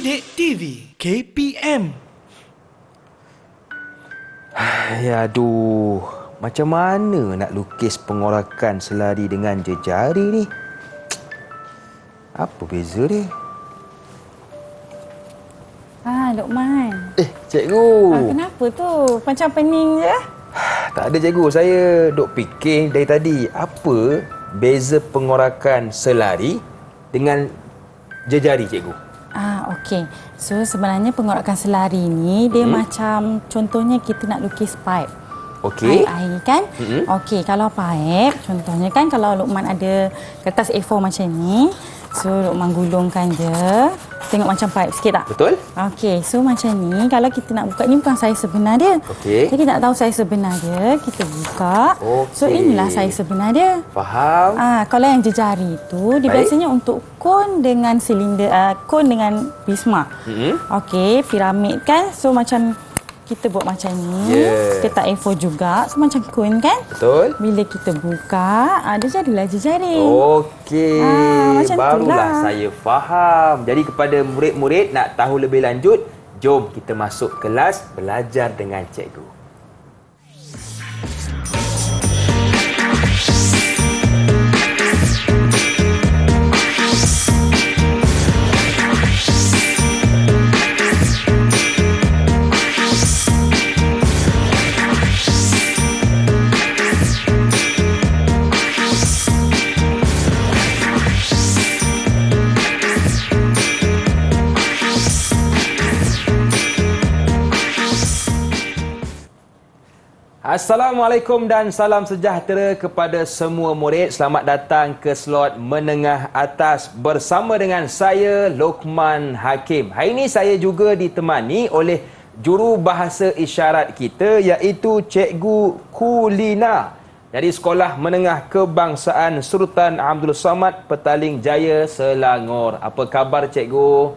Didik TV KPM. Ya aduh, macam mana nak lukis pengorakan selari dengan jejari ni? Apa beza dia? Luqman. Cikgu. Kenapa tu? Macam pening je? Tak ada cikgu, saya duk fikir dari tadi. Apa beza pengorakan selari dengan jejari cikgu? Okey. So sebenarnya pengorakan selari ni dia macam contohnya kita nak lukis pipe. Okey. Air kan? Okey, kalau pipe contohnya kan kalau Luqman ada kertas A4 macam ni, so Luqman gulungkan je. Tengok macam pipe sikit tak? Betul. Okey, so macam ni kalau kita nak buka ni bukan saiz sebenar dia. Okey. Jadi kita nak tahu saiz sebenar dia, kita buka. So inilah saiz sebenar dia. Faham. Kalau yang jejari tu dia biasanya untuk kon dengan silinder, kon dengan prisma. Okey, piramid kan. So macam kita buat macam ni. Kertas A4 juga. So macam kon kan? Betul. Bila kita buka, dia jadilah jejari. Okey. Macam Barulah itulah saya faham. Jadi kepada murid-murid nak tahu lebih lanjut, jom kita masuk kelas belajar dengan cikgu. Assalamualaikum dan salam sejahtera kepada semua murid. Selamat datang ke slot menengah atas bersama dengan saya, Luqman Hakim. Hari ini saya juga ditemani oleh jurubahasa isyarat kita iaitu Cikgu Kulina dari Sekolah Menengah Kebangsaan Sultan Abdul Samad, Petaling Jaya, Selangor. Apa khabar cikgu?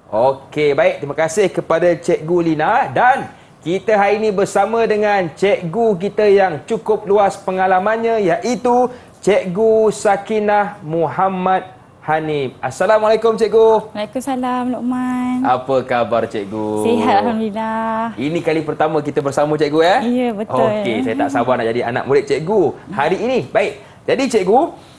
Okey, baik. Terima kasih kepada Cikgu Lina dan kita hari ini bersama dengan cikgu kita yang cukup luas pengalamannya iaitu Cikgu Sakinah Muhammad Hanif. Assalamualaikum cikgu. Waalaikumsalam Luqman. Apa khabar cikgu? Sihat alhamdulillah. Ini kali pertama kita bersama cikgu ya? Ya, betul. Okey, saya tak sabar nak jadi anak murid cikgu hari ini. Baik. Jadi cikgu,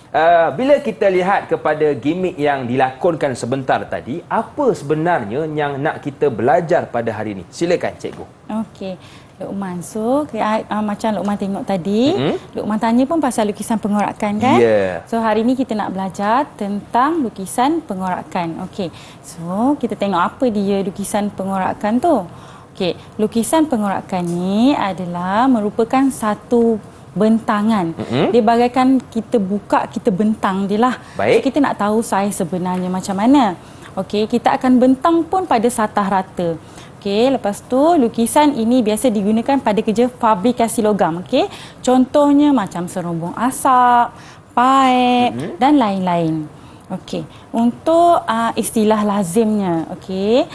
bila kita lihat kepada gimmick yang dilakonkan sebentar tadi, apa sebenarnya yang nak kita belajar pada hari ini? Silakan cikgu. Okey, Luqman. So, macam Luqman tengok tadi, Luqman tanya pun pasal lukisan pengorakan kan? Ya. So, hari ini kita nak belajar tentang lukisan pengorakan. Okey, so kita tengok apa dia lukisan pengorakan tu. Okey, lukisan pengorakan ni adalah merupakan satu bentangan. Dia bagaikan kita buka, kita bentang dia lah. Baik. So, kita nak tahu saiz sebenarnya macam mana. Okey, kita akan bentang pun pada satah rata. Okey, lepas tu lukisan ini biasa digunakan pada kerja fabrikasi logam. Okey, contohnya macam serumbung asap, paip dan lain-lain. Okey, untuk istilah lazimnya, okey,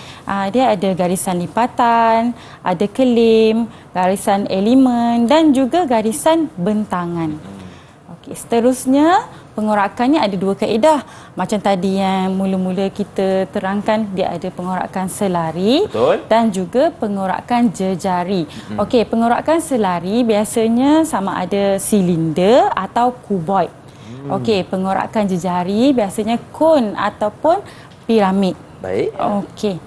dia ada garisan lipatan, ada kelim, garisan elemen dan juga garisan bentangan. Okey, seterusnya pengorakannya ada dua kaedah. Macam tadi yang mula-mula kita terangkan, dia ada pengorakan selari. Betul. Dan juga pengorakan jejari. Okey, pengorakan selari biasanya sama ada silinder atau kuboid. Okey, pengorakan jejari biasanya kon ataupun piramid. Baik. Okey.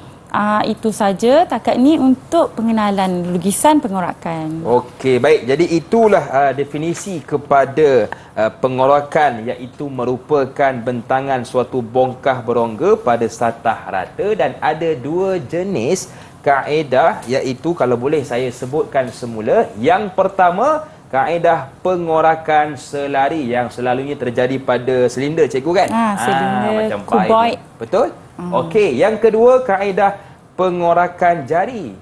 Itu saja takat ni untuk pengenalan lukisan pengorakan. Okey, baik. Jadi itulah definisi kepada pengorakan, iaitu merupakan bentangan suatu bongkah berongga pada satah rata dan ada dua jenis kaedah, iaitu kalau boleh saya sebutkan semula. Yang pertama, kaedah pengorakan selari yang selalunya terjadi pada silinder cikgu kan? Silinder, macam kuboid. Betul? Okey, yang kedua kaedah pengorakan jari.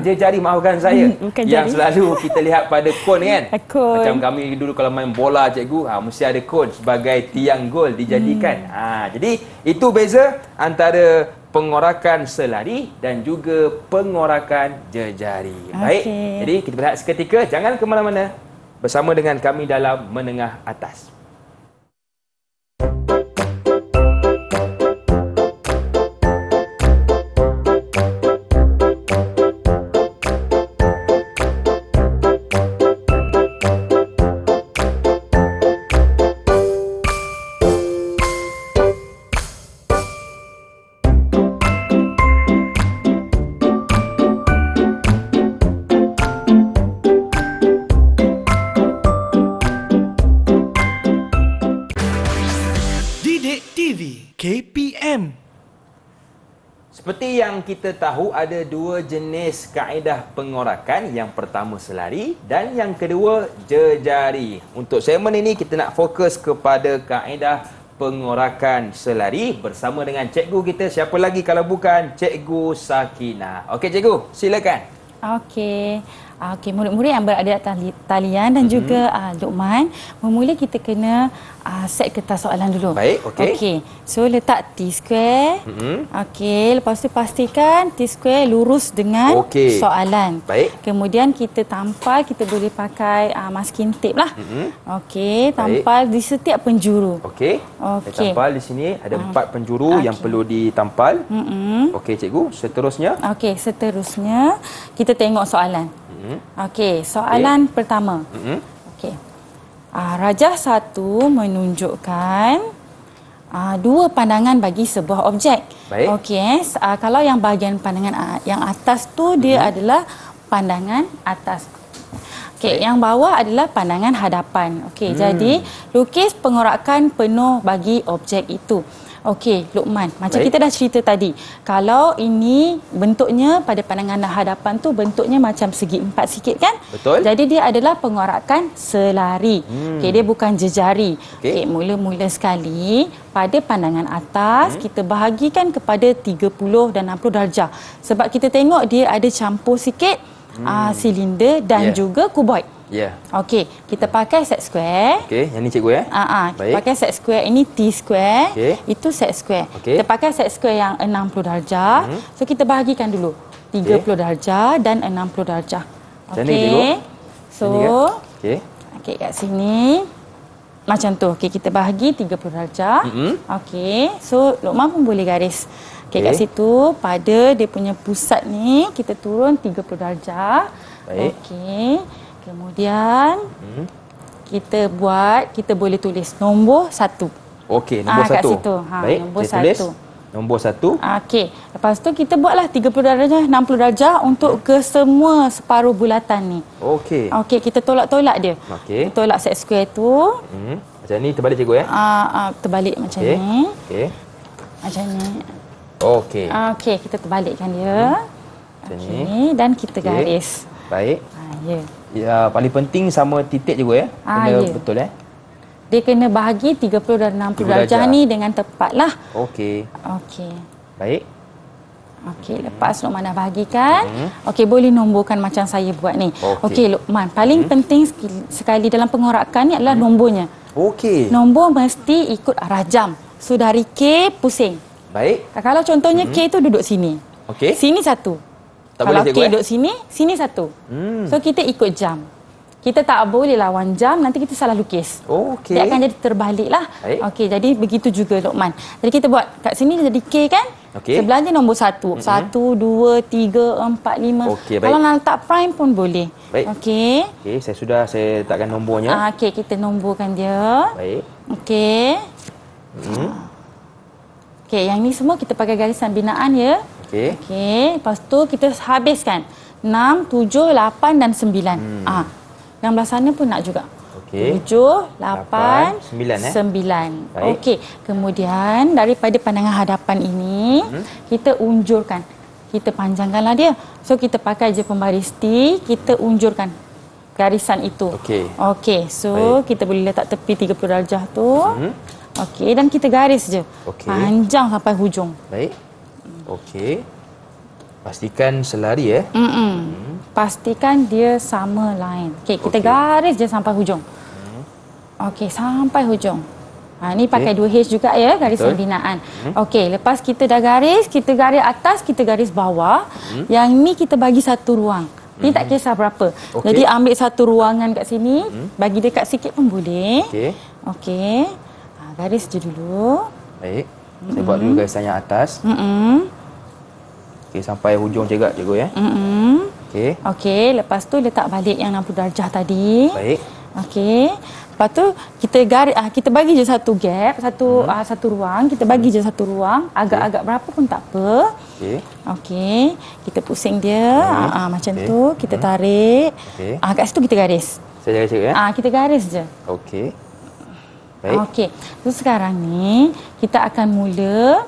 Jari maafkan saya. Yang selalu kita lihat pada kon kan? Kon. Macam kami dulu kalau main bola cikgu, mesti ada kon sebagai tiang gol dijadikan. Jadi itu beza antara pengorakan selari dan juga pengorakan jejari. Baik. Jadi kita berehat seketika, jangan ke mana-mana. Bersama dengan kami dalam Menengah Atas. KPM. Seperti yang kita tahu, ada dua jenis kaedah pengorakan. Yang pertama selari dan yang kedua jejari. Untuk segmen ini kita nak fokus kepada kaedah pengorakan selari bersama dengan cikgu kita. Siapa lagi kalau bukan Cikgu Sakinah. Okey cikgu, silakan. Okey. Okey, murid-murid yang berada atas talian dan juga Luqman, mula kita kena set kertas soalan dulu. Baik, okey. Okey. So letak T square. Okey, lepas tu pastikan T square lurus dengan soalan. Baik. Kemudian kita tampal, kita boleh pakai masking tape lah. Okey, tampal di setiap penjuru. Okey. Tampal di sini ada 4 penjuru yang perlu ditampal. Okey cikgu, seterusnya? Okey, seterusnya kita tengok soalan. Okey, soalan pertama. Okey. Rajah 1 menunjukkan dua pandangan bagi sebuah objek. Baik. Okey, kalau yang bahagian pandangan yang atas tu dia adalah pandangan atas. Okey, yang bawah adalah pandangan hadapan. Okey, jadi lukis pengorakan penuh bagi objek itu. Okey, Luqman, macam kita dah cerita tadi, kalau ini bentuknya pada pandangan hadapan tu bentuknya macam segi 4 sikit kan? Betul. Jadi dia adalah pengorakan selari. Okey, dia bukan jejari. Okey, mula-mula sekali pada pandangan atas kita bahagikan kepada 30 dan 60 darjah. Sebab kita tengok dia ada campur sikit silinder dan juga kuboid. Okey, kita pakai set square. Okey, yang ni cikgu ya. Kita pakai set square, ini T square. Itu set square. Kita pakai set square yang 60 darjah. So kita bahagikan dulu. 30 darjah dan 60 darjah. Okey. So, okey kat sini macam tu. Okey, kita bahagi 30 darjah. Okey. So, Luqman pun boleh garis. Okey, kat situ pada dia punya pusat ni kita turun 30 darjah. Okey. Kemudian kita boleh tulis nombor 1. Okey, nombor 1. Kat situ. Baik, nombor saya tulis 1. nombor 1. Okey, lepas tu kita buatlah 30 darjah, 60 darjah untuk ke semua separuh bulatan ni. Okey. Okey, kita tolak-tolak dia. Okey. Tolak set square tu. Macam ni terbalik cikgu ya. Terbalik macam ni. Okey. Macam ni. Okey. Okey, kita terbalikkan dia. Macam ni dan kita garis. Baik. Ya. Ya, paling penting sama titik juga ya. Kena betul ya. Dia kena bahagi 30 dan 60 darjah ni dengan tepatlah. Okey. Okey. Baik. Okey, lepas Luqman dah bahagikan. Okey, boleh nomborkan macam saya buat ni. Okey, Luqman, paling penting sekali dalam pengorakan ni adalah nombornya. Okey. Nombor mesti ikut arah jam. So dari K pusing. Baik. Kalau contohnya K tu duduk sini. Okey. Sini 1. Kalau K duduk sini, sini 1. So kita ikut jam. Kita tak boleh lawan jam, nanti kita salah lukis. Okey. Dia akan jadi terbalik lah. Okey, jadi begitu juga Luqman. Jadi kita buat kat sini jadi K kan? Sebelahnya nombor 1. 1, 2, 3, 4, 5. Okey, baik. Kalau nak letak prime pun boleh. Baik. Okey. Okey, saya letakkan nombornya. Okey, kita nomborkan dia. Baik. Okey. Okey, yang ni semua kita pakai garisan binaan ya. Okey. Okey, lepas tu kita habiskan 6, 7, 8 dan 9. Yang belah sana pun nak juga. Okey. 7, 8, 9. 9. Okey, kemudian daripada pandangan hadapan ini kita unjurkan. Kita panjangkanlah dia. So kita pakai je pembaris T, kita unjurkan garisan itu. Okey. Okey, so kita boleh letak tepi 30 darjah tu. Okey, dan kita garis je. Panjang sampai hujung. Baik. Okey. Pastikan selari ya. Pastikan dia sama line. Okey, kita garis je sampai hujung. Okey, sampai hujung. Ni pakai 2H juga ya, garisan binaan. Okey, lepas kita dah garis, kita garis atas, kita garis bawah. Yang ni kita bagi satu ruang. Ni tak kisah berapa. Jadi ambil satu ruangan kat sini, bagi dekat sikit pun boleh. Okey. Garis je dulu. Baik. Saya buat dulu garisan yang atas. Okey, sampai hujung juga cikgu ya. Okey. Okey, lepas tu letak balik yang 60 darjah tadi. Baik. Okey. Lepas tu kita garis kita bagi je satu gap, satu ruang, kita bagi je satu ruang, agak-agak berapa pun tak apa. Okey. Okey, kita pusing dia, macam tu, kita tarik. Kat situ kita garis. Saya garis cikgu ya. Kita garis je. Okey. Baik. Okey. So sekarang ni kita akan mula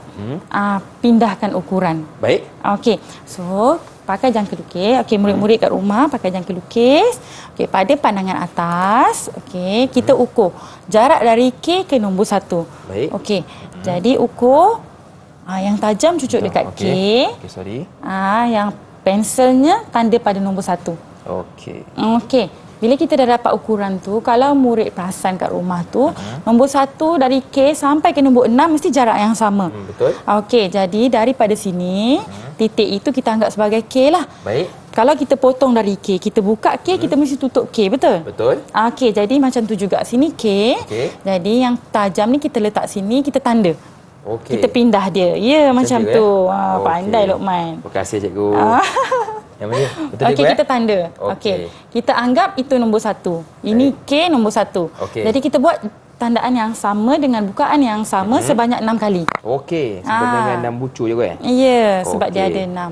pindahkan ukuran. Baik. Okey. So pakai jangka lukis. Okey, murid-murid kat rumah pakai jangka lukis. Okey, pada pandangan atas, okey, kita ukur jarak dari K ke nombor 1. Baik. Okey. Jadi ukur yang tajam cucuk dekat K. Okey, sorry. Yang pensilnya tanda pada nombor 1. Okey. Okey. Bila kita dah dapat ukuran tu, kalau murid perasan kat rumah tu, nombor 1 dari K sampai ke nombor 6 mesti jarak yang sama. Betul. Okey, jadi daripada sini, titik itu kita anggap sebagai K lah. Baik. Kalau kita potong dari K, kita buka K, kita mesti tutup K, betul? Betul. Okey, jadi macam tu juga. Sini K. Okey. Jadi yang tajam ni kita letak sini, kita tanda. Okey. Kita pindah dia. Ya, macam dia, tu. Okey. Pandai Luqman. Terima kasih cikgu. Yang mana? Betul Okey, cikgu, kita tanda. Okey. Kita anggap itu nombor 1. Ini K nombor 1. Okey. Jadi kita buat tandaan yang sama dengan bukaan yang sama sebanyak 6 kali. Okey, sebenarnya 6 bucu je kan? Ya, sebab dia Okey. ada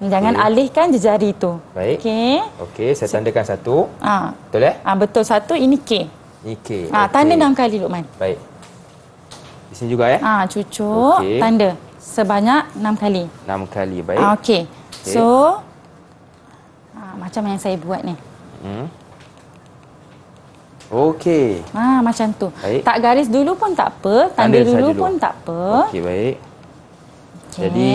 6. Jangan alihkan jejari tu. Baik. Okey. Okey, saya tandakan 1. Betul Betul 1, ini K. Ni K. Tanda 6 kali Luqman. Baik. Di sini juga Cucuk, Okey. tanda sebanyak 6 kali. 6 kali. Baik. Okey. So macam yang saya buat ni. Okey. Macam tu. Baik. Tak garis dulu pun tak apa, tanda dulu pun tak apa. Okey, baik. Okay. Jadi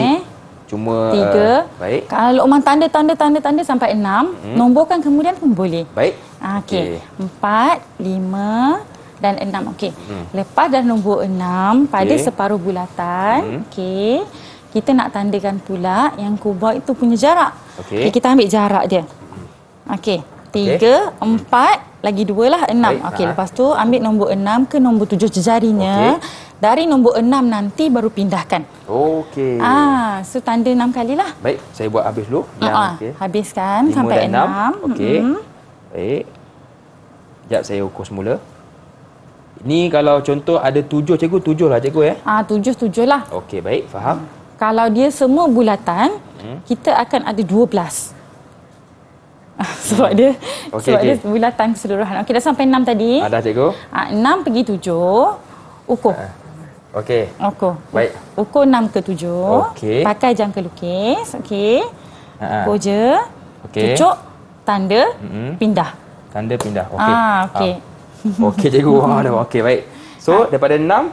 cuma 3. baik. Kalau Luqman tanda sampai 6, nomborkan kemudian pun boleh. Baik. Okey. 4, 5 dan 6. Okey. Lepas dah nombor 6 pada separuh bulatan, okey. Kita nak tandakan pula yang kubah itu punya jarak. Okey. Kita ambil jarak dia. Okey. 3, 4, lagi 2 lah, 6. Okey, lepas tu ambil nombor 6 ke nombor 7 jejarinya. Dari nombor 6 nanti baru pindahkan. Okey. So tanda 6 kali lah. Baik, saya buat habis dulu. Okey. Habiskan 5 sampai dan 6. Okey. Baik. Sekejap saya ukur semula. Ini kalau contoh ada 7 cikgu, 7 lah cikgu ya? 7 lah. Okey, baik. Faham. Kalau dia semua bulatan, kita akan ada 12. Sebab dia dia bulatan keseluruhan. Okey, dah sampai 6 tadi. Dah cikgu. 6 pergi 7. Ukur. Okey. Ukur. Baik. Ukur 6 ke 7. Okey. Pakai jangka lukis. Okey. Ukur je. Okey. Cucuk. Tanda. Pindah. Tanda pindah. Okey. Okey. Okey cikgu. Okey, baik. So, daripada 6?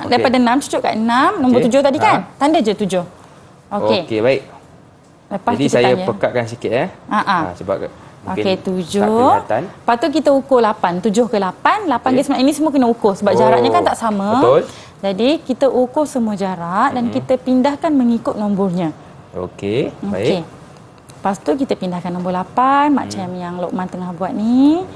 Daripada 6, cucuk kat 6. Nombor 7 tadi kan? Tanda je 7. Okey. Okey, baik. Lepas jadi kita saya tanya. pekatkan sikit sebab mungkin Okey, 7. Lepas tu kita ukur 8. 7 ke 8. 8 ke 9. Ini semua kena ukur sebab jaraknya kan tak sama. Betul. Jadi kita ukur semua jarak dan kita pindahkan mengikut nombornya. Okey, baik. Okey. Lepas tu kita pindahkan nombor 8 macam yang Luqman tengah buat ni.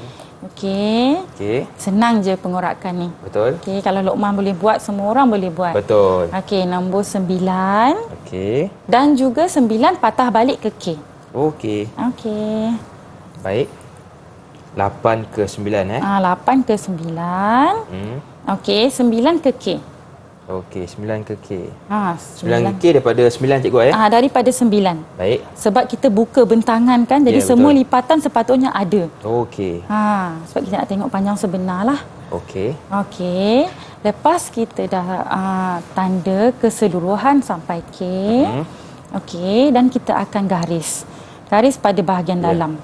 Okey. Okey. Senang je pengorakan ni. Betul. Okey, kalau Luqman boleh buat, semua orang boleh buat. Betul. Okey, nombor 9. Okey. Dan juga 9 patah balik ke K. Okey. Okey. Baik. 8 ke 9 8 ke 9. Okey, 9 ke K. Okey, 9 ke K. 9 9 ke K daripada 9 cikgu daripada 9. Baik. Sebab kita buka bentangan kan, jadi semua lipatan sepatutnya ada. Okey. Sebab kita nak tengok panjang sebenar lah. Okey. Okey. Lepas kita dah tanda keseluruhan sampai K. Okey, dan kita akan garis. Garis pada bahagian dalam.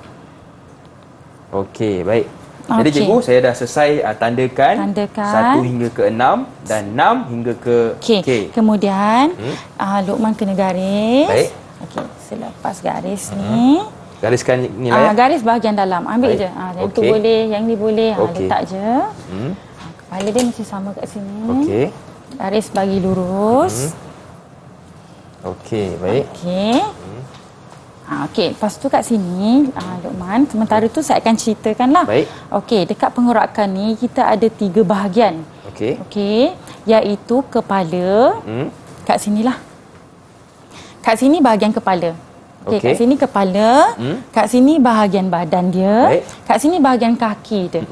Okey, baik. Jadi cikgu, saya dah selesai tandakan 1 hingga ke 6 dan 6 hingga ke K. Kemudian Luqman kena garis. Baik. Okey, selepas garis ni gariskan ni lah garis bahagian dalam. Ambil je. Yang tu boleh, yang ni boleh. Letak je. Kepala dia mesti sama kat sini. Okey. Garis bagi lurus. Okey, baik. Okey. Okey, lepas tu kat sini Luqman, sementara tu saya akan ceritakanlah. Baik. Okey, dekat pengorakan ni kita ada 3 bahagian. Okey. Okey, iaitu kepala. Kat sinilah. Kat sini bahagian kepala. Okey, kat sini kepala. Kat sini bahagian badan dia. Baik. Kat sini bahagian kaki dia.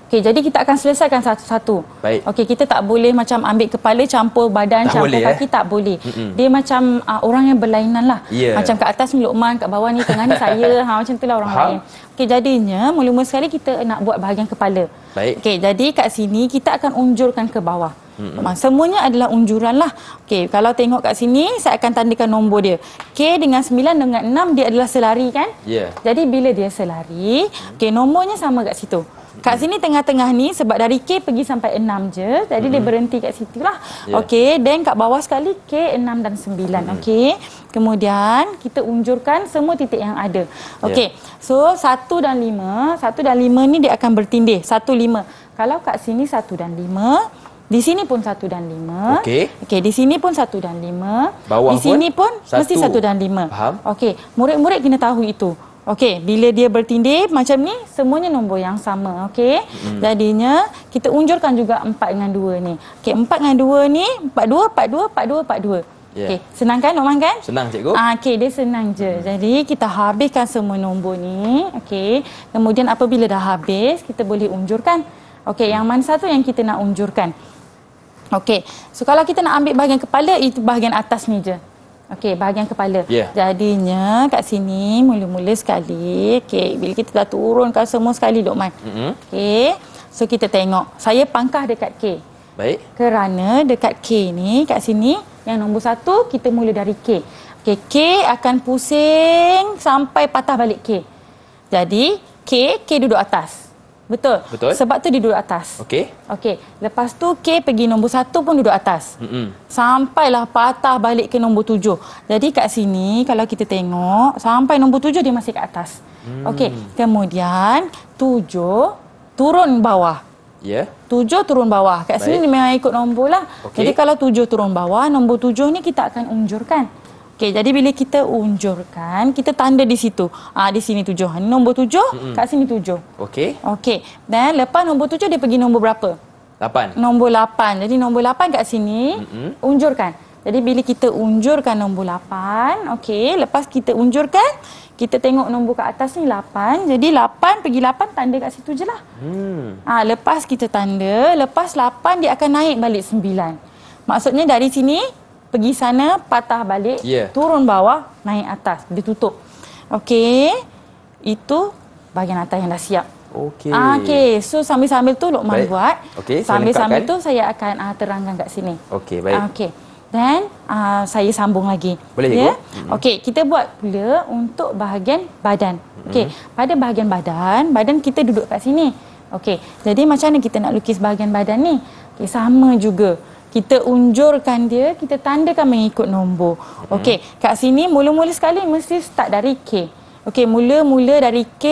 Okey, jadi kita akan selesaikan satu-satu. Baik. Okey, kita tak boleh macam ambil kepala campur badan, campur kaki, tak boleh. Dia macam orang yang berlainan lah. Macam kat atas ni Luqman, kat bawah ni tengah ni saya. Macam itulah orang lain. Okey, jadinya mula-mula sekali kita nak buat bahagian kepala. Baik. Okey, jadi kat sini kita akan unjurkan ke bawah. Semuanya adalah unjuran lah. Okey, kalau tengok kat sini, saya akan tandakan nombor dia. K dengan 9 dengan 6 dia adalah selari kan? Ya. Jadi bila dia selari, okey, nombornya sama kat situ. Kat sini tengah-tengah ni sebab dari K pergi sampai 6 je. Jadi dia berhenti kat situ lah. Ya. Okey, dan kat bawah sekali K 6 dan 9. Okey. Kemudian kita unjurkan semua titik yang ada. Okey. So 1 dan 5 ni dia akan bertindih. 1 5. Kalau kat sini 1 dan 5, di sini pun 1 dan 5. Okey. Okey, di sini pun 1 dan 5. Bawah di sini pun mesti 1 1. dan 5. Faham. Okey, murid-murid kena tahu itu. Okey, bila dia bertindih macam ni, semuanya nombor yang sama. Okey. Jadinya kita unjurkan juga 4 dengan 2 ni. Okey, 4 dengan 2 ni 42 42 42 42. Ya. Okey, senang kan Lokman kan? Senang cikgu. Okey, dia senang je. Jadi kita habiskan semua nombor ni. Okey. Kemudian apabila dah habis, kita boleh unjurkan. Okey, yang mana satu yang kita nak unjurkan? Okey. So kalau kita nak ambil bahagian kepala, itu bahagian atas ni je. Okey, bahagian kepala. Yeah. Jadinya kat sini mula-mula sekali. Okey, bila kita dah turunkan semua sekali Lokman. Okey. So kita tengok. Saya pangkah dekat K. Baik. Kerana dekat K ni, kat sini, yang nombor 1 kita mula dari K. Okey, K akan pusing sampai patah balik K. Jadi, K duduk atas. Betul? Betul. Sebab tu dia duduk atas. Okey. Okey. Lepas tu K pergi nombor 1 pun duduk atas. Sampailah patah balik ke nombor 7. Jadi kat sini kalau kita tengok sampai nombor 7 dia masih kat atas. Okey. Kemudian 7 turun bawah. Ya. 7 turun bawah. Kat sini memang ikut nombor lah. Okey. Jadi kalau 7 turun bawah, nombor 7 ni kita akan unjurkan. Okey, jadi bila kita unjurkan, kita tanda di situ. Di sini 7. Nombor 7, kat sini 7. Okey. Okey. Dan lepas nombor 7 dia pergi nombor berapa? 8. Nombor 8. Jadi nombor 8 kat sini unjurkan. Jadi bila kita unjurkan nombor 8, okey, lepas kita unjurkan, kita tengok nombor kat atas ni 8. Jadi 8 pergi 8 tanda kat situ je lah. Lepas kita tanda, lepas 8 dia akan naik balik 9. Maksudnya dari sini pergi sana, patah balik, turun bawah, naik atas, dia tutup. Okey. Itu bahagian atas yang dah siap. Okey. Okey, so sambil-sambil tu Lokman buat. Okey, Sambil-sambil tu saya akan terangkan kat sini. Okey, baik. Okey. Dan saya sambung lagi. Boleh, ya? Cikgu? Okey, kita buat pula untuk bahagian badan. Okey, pada bahagian badan kita duduk kat sini. Okey, jadi macam mana kita nak lukis bahagian badan ni? Okey, sama juga. Kita unjurkan dia, kita tandakan mengikut nombor. Okey, kat sini mula-mula sekali mesti start dari K. Okey, mula-mula dari K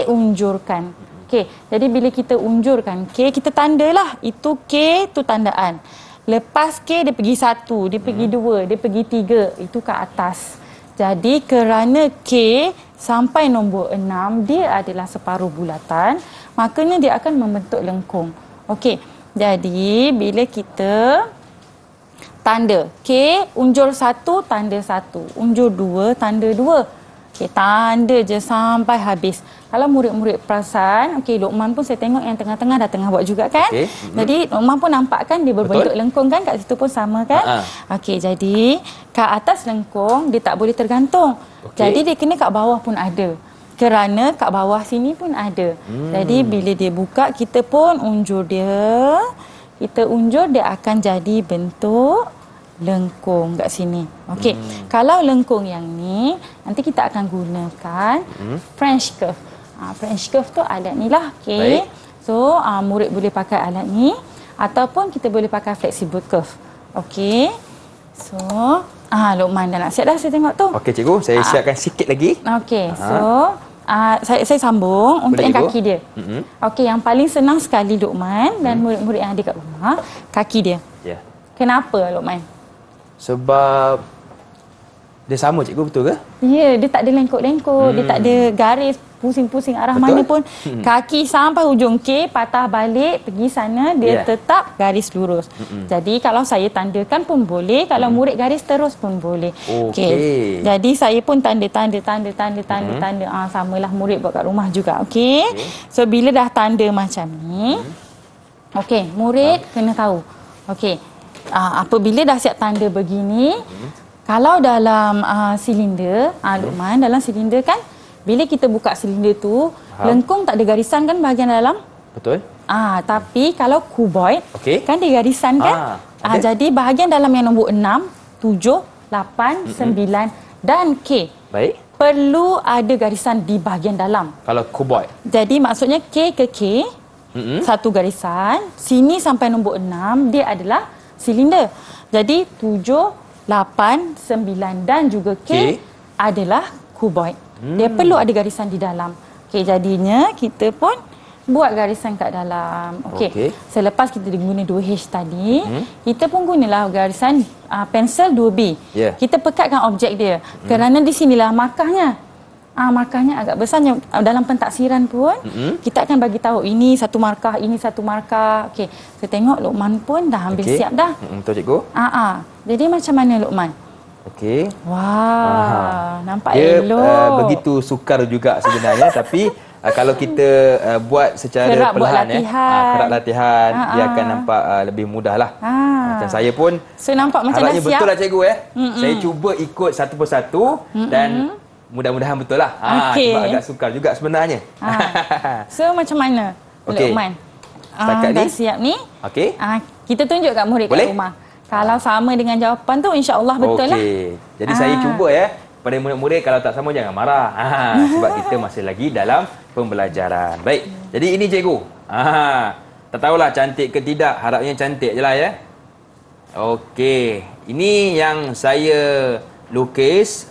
unjurkan. Okey, jadi bila kita unjurkan K, kita tandalah. Itu K tu tandaan. Lepas K dia pergi 1, dia pergi 2, dia pergi 3, itu ke atas. Jadi kerana K sampai nombor 6 dia adalah separuh bulatan, makanya dia akan membentuk lengkung. Okey. Jadi, bila kita tanda K, unjur 1, tanda 1. Unjur 2, tanda 2. Okey, tanda je sampai habis. Kalau murid-murid perasan, okey, Lokman pun saya tengok yang tengah-tengah dah tengah buat juga kan? Okay. Jadi, Lokman pun nampak kan dia berbentuk lengkung kan? Kat situ pun sama kan? Okey, jadi kat atas lengkung dia tak boleh tergantung. Jadi, dia kena kat bawah pun ada. Kerana kat bawah sini pun ada. Jadi bila dia buka, kita pun unjur dia. Kita unjur, dia akan jadi bentuk lengkung kat sini. Okey. Kalau lengkung yang ni, nanti kita akan gunakan French curve. French curve tu alat ni lah. Okey. So, murid boleh pakai alat ni. Ataupun kita boleh pakai flexible curve. Okey. So, Lokman dah nak siap dah saya tengok tu. Okey cikgu, saya siapkan sikit lagi. Okey, so saya sambung untuk yang kaki dia. Okey, yang paling senang sekali Lokman dan murid-murid yang ada kat rumah, kaki dia. Ya. Kenapa Lokman? Sebab dia sama cikgu, betul ke? Ya, dia tak ada lengkuk-lengkuk, dia tak ada garis pusing-pusing arah betul? mana pun. Kaki sampai hujung K, patah balik, pergi sana, dia tetap garis lurus. Jadi kalau saya tandakan pun boleh, kalau murid garis terus pun boleh. Okey. Jadi saya pun tanda. Samalah murid buat kat rumah juga. Okey. So bila dah tanda macam ni, okey, murid kena tahu. Okey. Apabila dah siap tanda begini, kalau dalam silinder, Lokman, dalam silinder kan, bila kita buka silinder tu, lengkung tak ada garisan kan bahagian dalam? Betul. Tapi kalau kuboid, Okey. kan dia garisan kan? okey. Jadi bahagian dalam yang nombor 6, 7, 8, 9 dan K. Baik. Perlu ada garisan di bahagian dalam. Kalau kuboid. Jadi maksudnya K ke K, satu garisan. Sini sampai nombor 6, dia adalah silinder. Jadi 7, 8, 9 dan juga K adalah kuboid. Dia perlu ada garisan di dalam. Okey, jadinya kita pun buat garisan kat dalam. Okey. Selepas kita guna 2H tadi, kita pun gunalah garisan pensel 2B. Kita pekatkan objek dia. Kerana di sinilah markahnya. Markahnya agak besar. Dalam pentaksiran pun, kita akan bagi tahu ini satu markah, ini satu markah. Okey. Saya tengok Luqman pun dah ambil siap dah. Betul, cikgu. Jadi macam mana Luqman? Okey. Wah, nampak dia, elok. begitu sukar juga sebenarnya tapi kalau kita buat secara kerap perlahan, kerap latihan, dia akan nampak lebih mudah lah. Macam saya pun, so nampak macam dah siap. betul lah cikgu Saya cuba ikut satu persatu dan mudah-mudahan betul lah. Sebab agak sukar juga sebenarnya. So macam mana Luqman? Setakat dah ni? Siap ni? Okey. Kita tunjuk kat murid kat rumah. Kalau sama dengan jawapan tu, insya-Allah betul lah. Jadi saya cuba pada murid-murid kalau tak sama jangan marah. Sebab kita masih lagi dalam pembelajaran. Baik. Jadi ini cikgu. Tak tahulah cantik ke tidak. Harapnya cantik je lah Okey. Ini yang saya lukis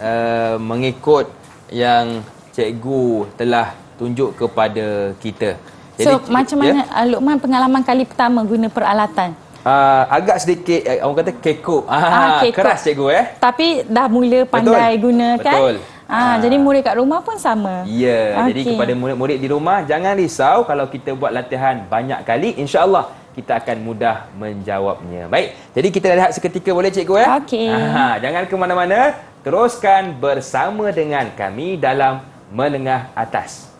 mengikut yang cikgu telah tunjuk kepada kita. Jadi, macam mana Luqman pengalaman kali pertama guna peralatan? Agak sedikit orang kata kekok. Keras cikgu Tapi dah mula pandai guna kan? Betul. Jadi murid kat rumah pun sama. Jadi kepada murid-murid di rumah, jangan risau kalau kita buat latihan banyak kali, insya-Allah kita akan mudah menjawabnya. Baik, jadi kita lihat seketika boleh cikgu Okey. Jangan ke mana-mana, teruskan bersama dengan kami dalam Menengah Atas.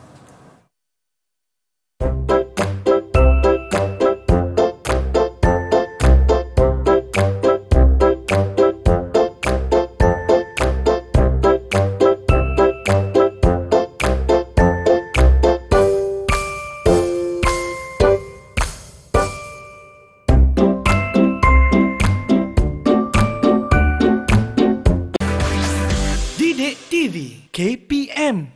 KPM.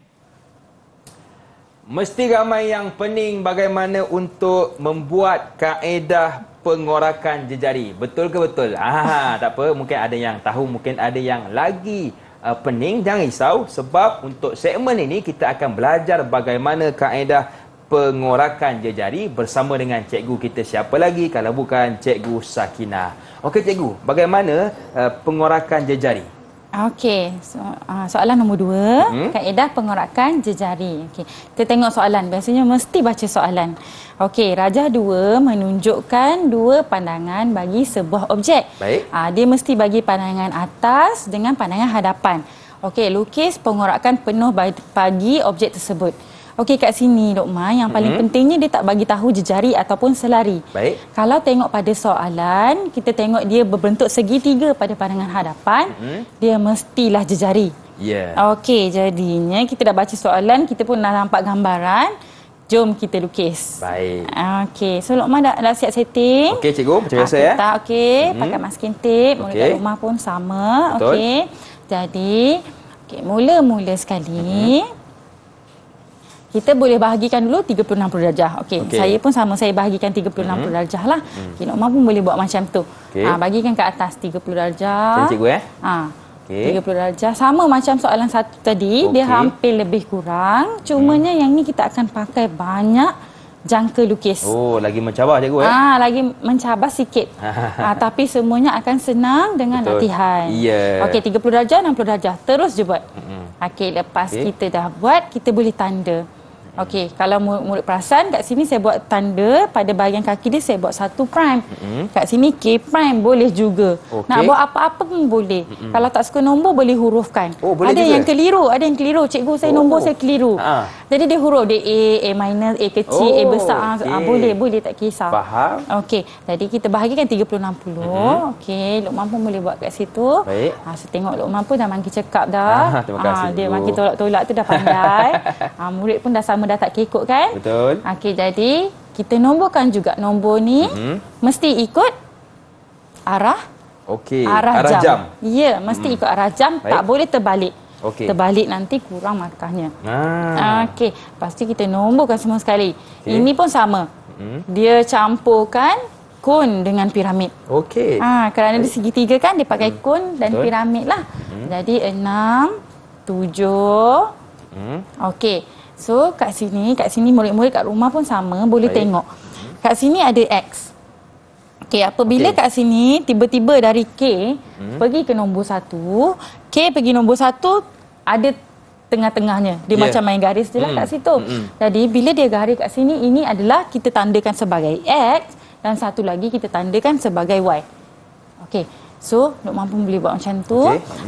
Mesti ramai yang pening bagaimana untuk membuat kaedah pengorakan jejari. Betul ke betul? Tak apa, mungkin ada yang tahu, mungkin ada yang lagi pening. Jangan risau sebab untuk segmen ini kita akan belajar bagaimana kaedah pengorakan jejari bersama dengan cikgu kita. Siapa lagi kalau bukan Cikgu Sakinah. Okey cikgu, bagaimana pengorakan jejari? Okey, soalan nombor 2, kaedah pengorakan jejari. Okey, kita tengok soalan. Biasanya mesti baca soalan. Okey, Rajah 2 menunjukkan 2 pandangan bagi sebuah objek. Baik. Dia mesti bagi pandangan atas dengan pandangan hadapan. Okey, lukis pengorakan penuh bagi objek tersebut. Okey, kat sini Luqman, yang paling pentingnya dia tak bagi tahu jejari ataupun selari. Baik. Kalau tengok pada soalan, kita tengok dia berbentuk segitiga pada pandangan hadapan, dia mestilah jejari. Okey, jadinya kita dah baca soalan, kita pun dah nampak gambaran. Jom kita lukis. Baik. Okey, so Luqman dah siap setting. Okey cikgu, macam biasa Okey, pakai masking tape. Murid kat rumah pun sama. Okey. Jadi, mula-mula sekali, kita boleh bahagikan dulu 30-60 darjah. Okey, saya pun sama, saya bahagikan 30-60 darjah lah. Luqman pun boleh buat macam tu. Bagikan ke atas 30 darjah. Macam cikgu 30 darjah. Sama macam soalan satu tadi, dia hampir lebih kurang. Cumanya yang ni kita akan pakai banyak jangka lukis. Lagi mencabar cikgu lagi mencabar sikit. Tapi semuanya akan senang dengan latihan. Okey, 30 darjah, 60 darjah. Terus je buat. Okey, lepas kita dah buat, kita boleh tanda. Okey, kalau murid perasan, kat sini saya buat tanda pada bahagian kaki dia, saya buat 1 prime. Kat sini K prime boleh juga. Nak buat apa-apa pun boleh. Kalau tak suka nombor, boleh hurufkan. Ada juga yang keliru, cikgu saya nombor saya keliru. Jadi dia huruf dia A minus, A kecil, A besar. Boleh tak kisah. Faham. Okey, jadi kita bahagikan 30-60. Okey, Luqman pun boleh buat kat situ. Baik. Saya tengok Luqman pun dah makin cekap dah. Terima kasih. Dia makin tolak-tolak tu dah pandai. Murid pun dah sama, dah tak kekok kan? Betul. Okey, jadi kita nomborkan juga. Nombor ni mesti ikut arah arah jam. Ya, mesti ikut arah jam. Baik. Tak boleh terbalik. Terbalik nanti kurang markahnya. Okey, pasti kita nomborkan semua sekali. Ini pun sama. Dia campurkan kon dengan piramid. Kerana dia segitiga kan, dia pakai kon dan piramid lah. Jadi 6, 7. Okey. So kat sini murid-murid kat rumah pun sama, boleh tengok. Kat sini ada X. Okey, apabila kat sini tiba-tiba dari K pergi ke nombor 1, K pergi nombor 1 ada tengah-tengahnya. Dia macam main garis je lah kat situ. Jadi bila dia garis kat sini, ini adalah kita tandakan sebagai X dan satu lagi kita tandakan sebagai Y. Okey. So, Luqman pun boleh buat macam tu.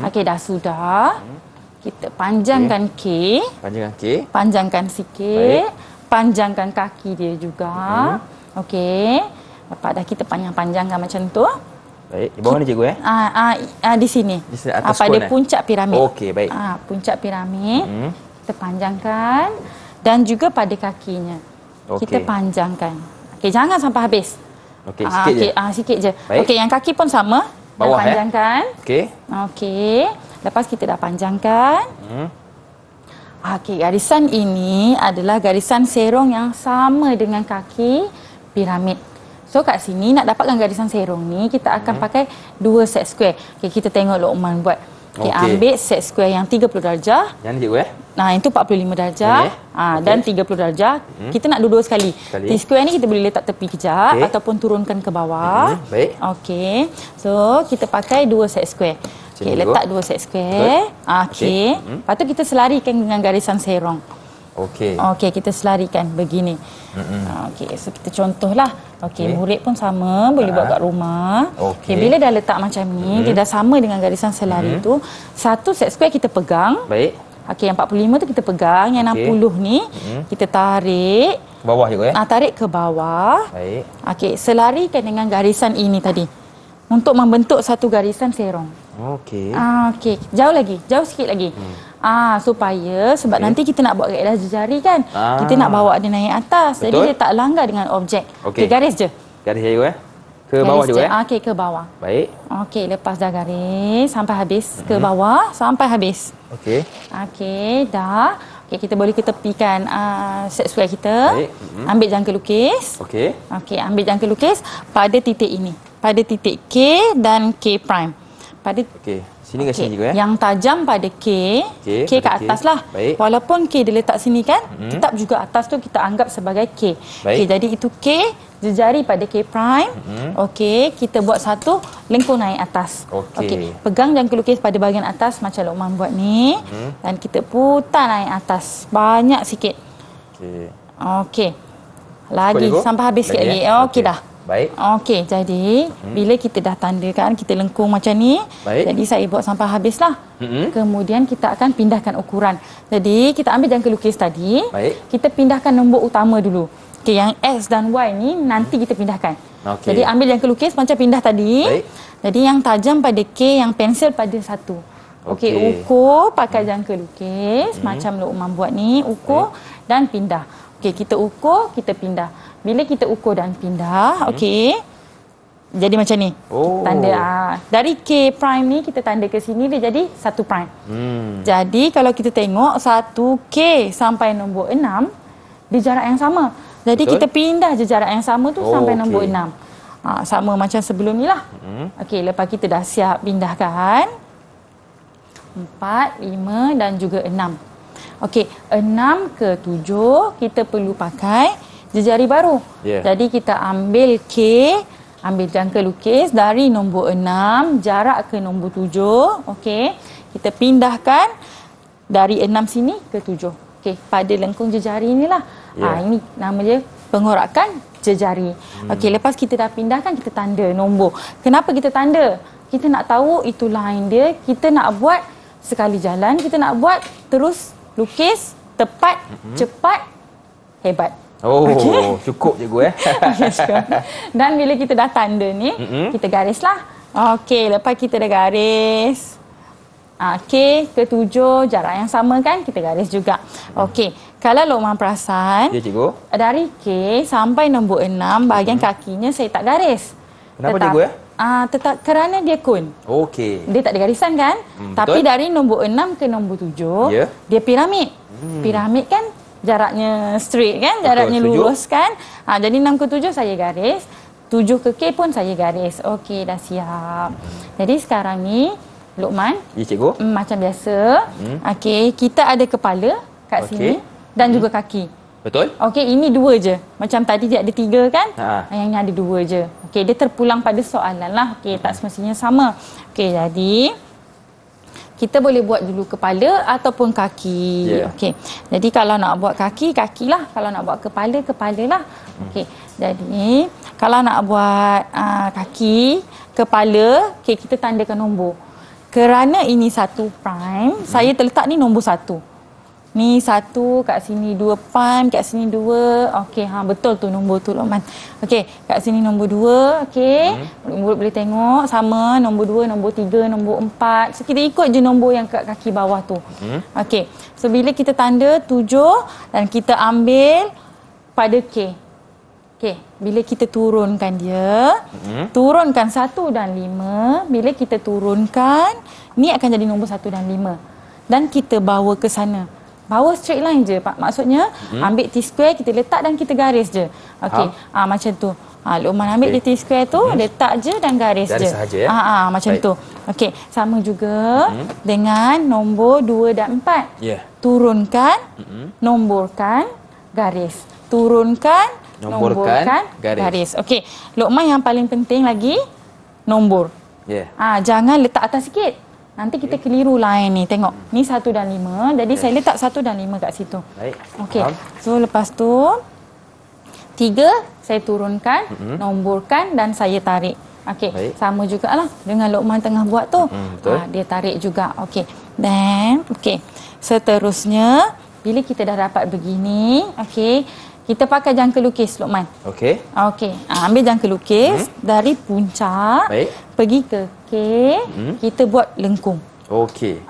Okey, dah sudah. Kita panjangkan K. Panjangkan sikit. Panjangkan kaki dia juga. Okey. Lepas dah kita panjang-panjangkan macam tu. Baik. Di bawah ni cikgu di sini. Di atas pada kon, puncak piramid. Okey, baik. Puncak piramid. Kita panjangkan dan juga pada kakinya. Kita panjangkan. Okey, jangan sampai habis. Okey, sikit je. Sikit je. Okey, yang kaki pun sama. Bawah panjangkan. Okey. Lepas kita dah panjangkan. Okey, garisan ini adalah garisan serong yang sama dengan kaki piramid. So kat sini nak dapatkan garisan serong ni, kita akan pakai 2 set square. Okey, kita tengok Luqman buat. Okey, ambil set square yang 30 darjah. Yang ni cikgu Nah, itu 45 darjah. Dan 30 darjah. Kita nak dua-dua sekali. T-square ni kita boleh letak tepi kejap ataupun turunkan ke bawah. Baik. Okey. So, kita pakai 2 set square. Okey, letak 2 set square. Okey. Lepas tu kita selarikan dengan garisan serong. Okey, kita selarikan begini. Okey, so kita contohlah. Okey, murid pun sama, boleh buat kat rumah. Okey, bila dah letak macam ni, dia dah sama dengan garisan selari tu, satu set square kita pegang. Baik. Okey, yang 45 tu kita pegang, yang 60 ni kita tarik ke bawah juga tarik ke bawah. Baik. Okey, selarikan dengan garisan ini tadi untuk membentuk satu garisan serong. Okey. Okey, jauh sikit lagi. Supaya sebab nanti kita nak buat kaedah jejari kan. Kita nak bawa dia naik atas. Betul. Jadi dia tak langgar dengan objek. Okey, garis je. Garis je ke bawah juga Okey, ke bawah. Baik. Okey, lepas dah garis sampai habis ke bawah sampai habis. Okey. Okey, dah. Okey, kita boleh ketepikan set square kita. Baik. Ambil jangka lukis. Okey. Okey, ambil jangka lukis pada titik ini. Pada titik K dan K prime. Pada sini ke sini juga Yang tajam pada K ke atas lah. Baik. Walaupun K dia letak sini kan, tetap juga atas tu kita anggap sebagai K. Okey, jadi itu K, jejari pada K prime. Okey, kita buat satu lengkung naik atas. Okey, pegang jangka lukis pada bahagian atas macam Luqman buat ni dan kita putar naik atas banyak sikit. Okey. Lagi sampai habis sikit lagi. Okey dah. Baik. Okey, jadi bila kita dah tandakan, kita lengkung macam ni. Baik. Jadi saya buat sampai habislah. Kemudian kita akan pindahkan ukuran. Jadi kita ambil jangka lukis tadi. Baik. Kita pindahkan nombor utama dulu. Okey, yang X dan Y ni nanti kita pindahkan. Jadi ambil jangka lukis macam pindah tadi. Baik. Jadi yang tajam pada K, yang pensel pada 1. Okey, ukur pakai jangka lukis macam Luqman buat ni, ukur dan pindah. Okey, kita ukur, kita pindah. Bila kita ukur dan pindah, okey. Jadi macam ni. Tanda dari K prime ni kita tanda ke sini dia jadi 1 prime. Jadi kalau kita tengok 1K sampai nombor 6 di jarak yang sama. Jadi kita pindah je jarak yang sama tu sampai nombor 6. Sama macam sebelum ni lah. Okey, lepas kita dah siap pindahkan 4, 5 dan juga 6. Okey, 6 ke 7 kita perlu pakai jejari baru. Jadi kita ambil K, ambil jangka lukis dari nombor 6 jarak ke nombor 7. Okey, kita pindahkan dari 6 sini ke 7. Okey, pada lengkung jejari inilah. Ini nama dia pengorakan jejari. Okey, lepas kita dah pindahkan, kita tanda nombor. Kenapa kita tanda? Kita nak tahu itu line dia. Kita nak buat sekali jalan, kita nak buat terus lukis tepat, cepat, hebat. Cukup cikgu Dan bila kita dah tanda ni, kita garislah. Okey, lepas kita dah garis. K ke 7, jarak yang sama kan, kita garis juga. Okey, kalau Luqman perasan, Ya, cikgu. dari K sampai nombor 6, bahagian kakinya saya tak garis. Kenapa, cikgu, ya? Tetap kerana dia kun. Okey. Dia tak ada garisan kan? Tapi betul. dari nombor 6 ke nombor 7, Ya. dia piramid. Piramid kan jaraknya straight kan? Jaraknya setuju. lurus kan? Jadi 6 ke 7 saya garis. 7 ke K pun saya garis. Okey, dah siap. Jadi sekarang ni, Luqman, Ya, cikgu. macam biasa, okey, kita ada kepala kat sini dan juga kaki. Betul? Okey, ini 2 je. Macam tadi dia ada 3 kan? Yang ni ada 2 je. Okey, dia terpulang pada soalan lah. Okey, tak semestinya sama. Okey, jadi kita boleh buat dulu kepala ataupun kaki. Okey. Jadi kalau nak buat kaki, kakilah. Kalau nak buat kepala, kepalalah. Okey. Jadi kalau nak buat kaki, kepala, okey, kita tandakan nombor. Kerana ini 1 prime, saya terletak ni nombor 1. Ni 1, kat sini 2 prime, kat sini 2. Okey, betul tu nombor tu, Luqman. Okey, kat sini nombor 2, okey. Murid boleh tengok sama nombor 2, nombor 3, nombor 4. So kita ikut je nombor yang kat kaki bawah tu. Okey. So bila kita tanda 7 dan kita ambil pada K. Okey, bila kita turunkan dia, turunkan 1 dan 5, bila kita turunkan, ni akan jadi nombor 1 dan 5. Dan kita bawa ke sana. Bawa straight line je, Pak. Maksudnya, ambil T-square, kita letak dan kita garis je. Okey, macam tu. Luqman ambil dia T-square tu, letak je dan garis je. Garis sahaja, ya? Macam tu. Okey, sama juga dengan nombor 2 dan 4. Ya. Turunkan, nomborkan, garis. Turunkan, nomborkan, garis. Okey, Luqman yang paling penting lagi, nombor. Ya. Jangan letak atas sikit. Nanti kita keliru line ni. Tengok. Ni 1 dan 5. Jadi saya letak 1 dan 5 kat situ. Baik. Okey. So lepas tu 3 saya turunkan, nomborkan dan saya tarik. Okey. Sama jugalah dengan Luqman tengah buat tu. Betul. Dia tarik juga. Okey. Then seterusnya bila kita dah dapat begini, okey, kita pakai jangka lukis, Luqman. Okey. Okey. Ambil jangka lukis dari puncak pergi ke K, kita buat lengkung. Okey.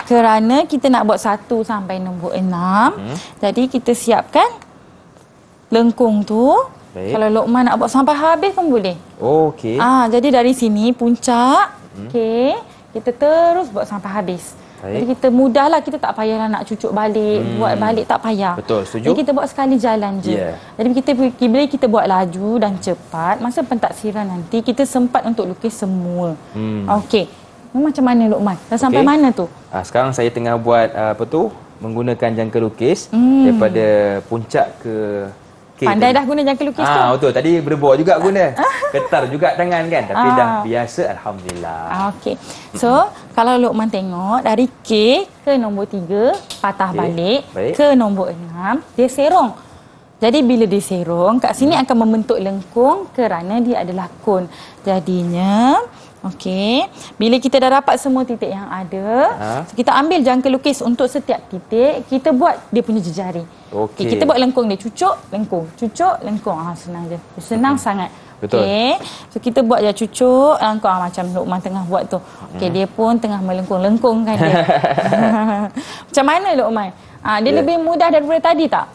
Kerana kita nak buat 1 sampai nombor 6, jadi kita siapkan lengkung tu. Kalau Luqman nak buat sampai habis pun boleh. Okey. Jadi dari sini puncak K, kita terus buat sampai habis. Jadi kita mudahlah, kita tak payahlah nak cucuk balik, buat balik tak payah. Betul, setuju. Jadi kita buat sekali jalan je. Jadi bila kita buat laju dan cepat, masa pentaksiran nanti kita sempat untuk lukis semua. Okey. Ni macam mana, Luqman? Dah sampai mana tu? Sekarang saya tengah buat menggunakan jangka lukis daripada puncak ke K. Pandai dah guna jangka lukis tu. Betul. Tadi berbual juga guna. Ketar juga tangan kan. Tapi dah biasa, alhamdulillah. Okey. So, kalau Luqman tengok dari K ke nombor 3, patah balik ke nombor 6, dia serong. Jadi bila dia serong, kat sini akan membentuk lengkung kerana dia adalah kon. Jadinya, okey, bila kita dah dapat semua titik yang ada, kita ambil jangka lukis untuk setiap titik, kita buat dia punya jejari. Okey, kita buat lengkung dia, cucuk, lengkung, cucuk, lengkung. Senang je. Senang sangat. Betul. Okey. So kita buat je cucuk, lengkung macam Luqman tengah buat tu. Okey, dia pun tengah melengkung-lengkungkan dia. Macam mana Luqman? Dia lebih mudah daripada tadi tak?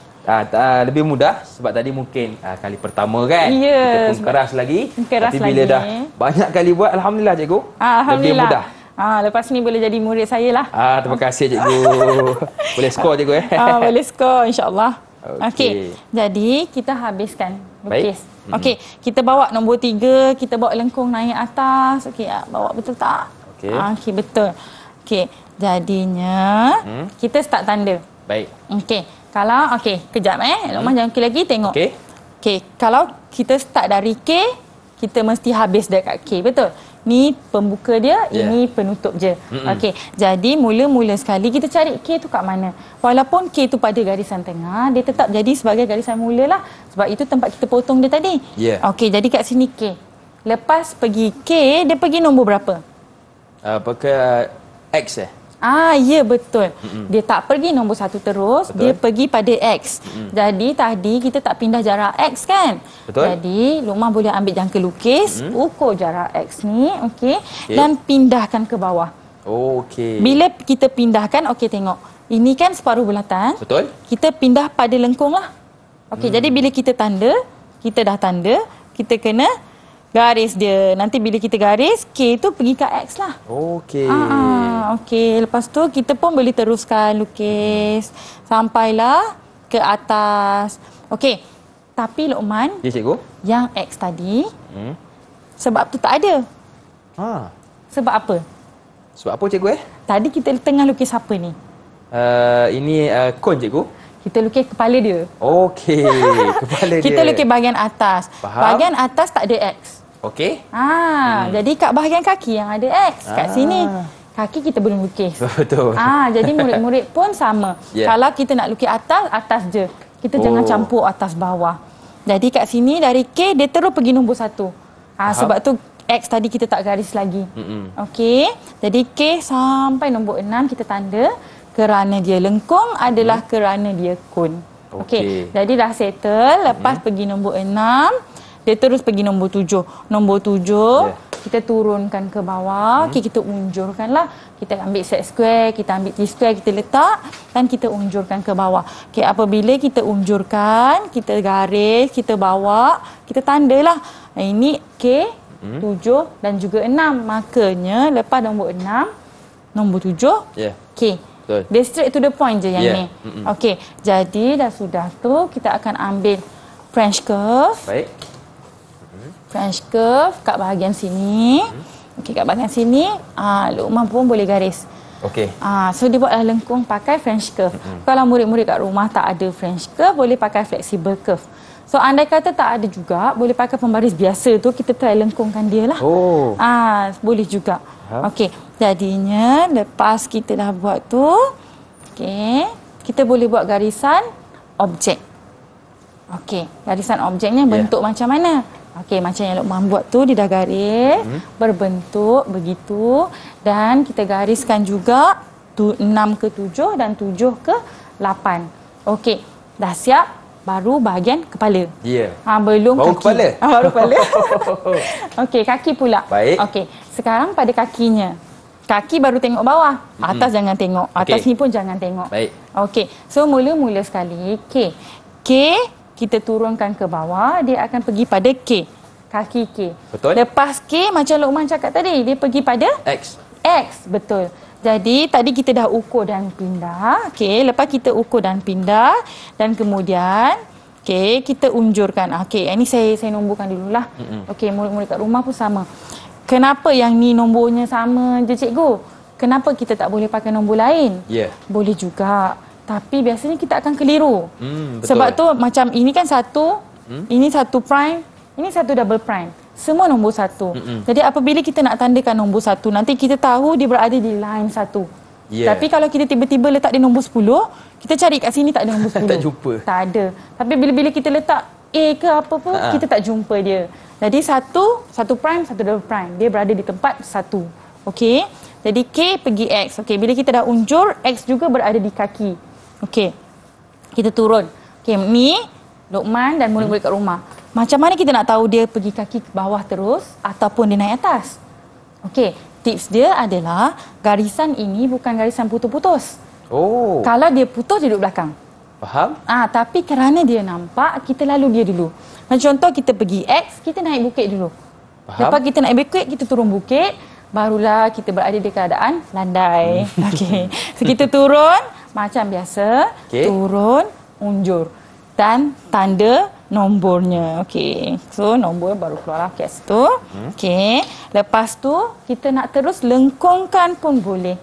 Lebih mudah sebab tadi mungkin kali pertama kan. Ya, kita pun keras lagi. Keras tapi bila lagi. dah banyak kali buat, alhamdulillah cikgu. Alhamdulillah. Lebih mudah. Lepas ni boleh jadi murid saya lah. Terima kasih cikgu. Boleh skor cikgu boleh skor insya-Allah. Okey. Okey. Jadi kita habiskan lukis. Okey, kita bawa nombor 3, kita bawa lengkung naik atas. Okey, bawa betul tak? Okey. Okey, betul. Okey, jadinya kita start tanda. Baik. Okey. Kalau kejap Luqman jangan lagi tengok. Okey. Okey, kalau kita start dari K, kita mesti habis dekat K, betul? Ni pembuka dia, ini penutup je. Okey, jadi mula-mula sekali kita cari K tu kat mana. Walaupun K tu pada garisan tengah, dia tetap jadi sebagai garisan mula lah. Sebab itu tempat kita potong dia tadi. Okey, jadi kat sini K. Lepas pergi K, dia pergi nombor berapa? Pakai X Ya betul. Dia tak pergi nombor 1 terus, dia pergi pada X. Jadi tadi kita tak pindah jarak X kan? Betul. Jadi Luqman boleh ambil jangka lukis, ukur jarak X ni, okey, dan pindahkan ke bawah. Okey. Bila kita pindahkan, okey tengok. Ini kan separuh bulatan. Betul. Kita pindah pada lengkung lah. Okey, jadi bila kita tanda, kita dah tanda, kita kena garis dia. Nanti bila kita garis, K tu pergi ke X lah. Okey. Okey, lepas tu kita pun boleh teruskan lukis sampailah ke atas. Okey. Tapi Luqman, Ya, cikgu. yang X tadi, sebab tu tak ada. Ha. Sebab apa? Sebab apa, cikgu? Tadi kita tengah lukis apa ni? Ini kon, cikgu. Kita lukis kepala dia. Okey. Kepala dia. Kita lukis bahagian atas. Faham. Bahagian atas tak ada X. Okey. Jadi kat bahagian kaki yang ada X. Kat sini. Kaki kita belum lukis. Betul. Jadi murid-murid pun sama. Yeah. Kalau kita nak lukis atas, atas je. Kita jangan campur atas bawah. Jadi kat sini dari K dia terus pergi nombor 1. Sebab tu X tadi kita tak garis lagi. Okey. Jadi K sampai nombor 6 kita tanda kerana dia lengkung adalah kerana dia kun. Okey. Jadi dah settle, lepas pergi nombor 6, dia terus pergi nombor 7. Nombor 7 kita turunkan ke bawah, okey, kita unjurkanlah. Kita ambil set square, kita ambil T-square, kita letak dan kita unjurkan ke bawah. Okey, apabila kita unjurkan, kita garis, kita bawa, kita tandalah. Ini K, 7 dan juga 6. Makanya lepas nombor 6, nombor 7, K. Betul. Dia straight to the point je yang ni. Okey, jadi dah sudah tu kita akan ambil French curve. Baik. French curve kat bahagian sini. Okey, kat bahagian sini, Luqman pun boleh garis. Okey. So dia buatlah lengkung pakai French curve. Kalau murid-murid kat rumah tak ada French curve, boleh pakai flexible curve. So andai kata tak ada juga, boleh pakai pembaris biasa tu, kita try lengkungkan dia lah. Boleh juga. Okey, jadinya lepas kita dah buat tu, okey, kita boleh buat garisan objek. Okey, garisan objeknya bentuk macam mana? Okey, macam yang Luqman buat tu, dia dah garis, berbentuk begitu. Dan kita gariskan juga 6 ke 7 dan 7 ke 8. Okey, dah siap. Baru bahagian kepala. Belum baru kaki. Kepala? Baru kepala. Okey, kaki pula. Baik. Okey, sekarang pada kakinya. Kaki baru tengok bawah. Atas jangan tengok. Atas ni pun jangan tengok. Baik. Okey, so mula-mula sekali, K. K, kita turunkan ke bawah, dia akan pergi pada K. Kaki K. Betul. Lepas K, macam Luqman cakap tadi, dia pergi pada X. X, betul. Jadi, tadi kita dah ukur dan pindah. Okey, lepas kita ukur dan pindah. Dan kemudian, okey, kita unjurkan. Okey, ini saya nomborkan dululah. Okey, murid-murid kat rumah pun sama. Kenapa yang ni nombornya sama je, cikgu? Kenapa kita tak boleh pakai nombor lain? Boleh juga. Tapi biasanya kita akan keliru. Betul. Sebab tu, macam ini kan satu, ini satu prime, ini satu double prime. Semua nombor 1. Jadi apabila kita nak tandakan nombor 1, nanti kita tahu dia berada di line 1. Tapi kalau kita tiba-tiba letak dia nombor 10, kita cari kat sini tak ada nombor 10. Tak jumpa. Tak ada. Tapi bila kita letak A ke apa pun, kita tak jumpa dia. Jadi satu prime, satu double prime. Dia berada di tempat 1. Okey. Jadi K pergi X. Okey, bila kita dah unjur, X juga berada di kaki. Okey. Kita turun. Okey, ni Luqman dan murid-murid kat rumah. Macam mana kita nak tahu dia pergi kaki ke bawah terus ataupun dia naik atas? Okey, tips dia adalah garisan ini bukan garisan putus-putus. Kalau dia putus, dia duduk belakang. Faham? Tapi kerana dia nampak, kita lalu dia dulu. Macam contoh kita pergi X, kita naik bukit dulu. Faham? Lepas kita naik bukit, kita turun bukit, barulah kita berada di keadaan landai. Okey. So kita turun macam biasa, turun, unjur dan tanda nombornya. Okey. So nombor baru keluar kat situ. Okey. Lepas tu kita nak terus lengkungkan pun boleh.